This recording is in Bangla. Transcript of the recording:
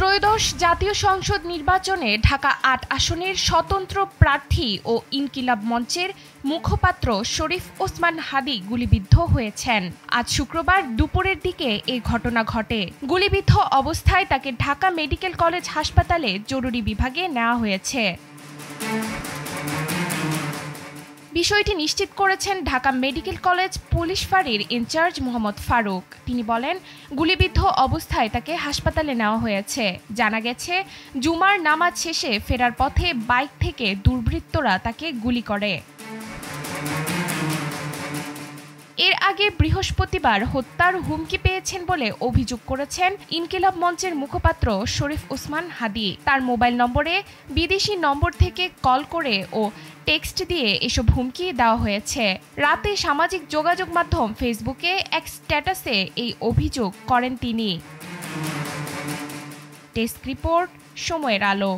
ত্রয়োদশ জাতীয় সংসদ নির্বাচনে ঢাকা ৮ আসনের স্বতন্ত্র প্রার্থী ও ইনকিলাব মঞ্চের মুখপাত্র শরীফ ওসমান হাদী গুলিবিদ্ধ হয়েছেন। আজ শুক্রবার দুপুরের দিকে এ ঘটনা ঘটে। গুলিবিদ্ধ অবস্থায় তাকে ঢাকা মেডিকেল কলেজ হাসপাতালে জরুরি বিভাগে নেওয়া হয়েছে। বিষয়টি নিশ্চিত করেছেন ঢাকা মেডিকেল কলেজ পুলিশ ফাঁড়ির ইনচার্জ মোহাম্মদ ফারুক। তিনি বলেন, গুলিবিদ্ধ অবস্থায় তাকে হাসপাতালে নেওয়া হয়েছে। জানা গেছে, জুমার নামাজ শেষে ফেরার পথে বাইক থেকে দুর্বৃত্তরা তাকে গুলি করে। এর আগে বৃহস্পতিবার হত্যার হুমকি পেয়েছেন বলে অভিযোগ করেছেন ইনকিলাব মঞ্চের মুখপাত্র শরীফ ওসমান হাদী। তার মোবাইল নম্বরে বিদেশি নম্বর থেকে কল করে ও টেক্সট দিয়ে এসব হুমকি দেওয়া হয়েছে। রাতে সামাজিক যোগাযোগ মাধ্যম ফেসবুকে এক স্ট্যাটাসে এই অভিযোগ করেন তিনি। ডেস্ক রিপোর্ট, সময়ের আলো।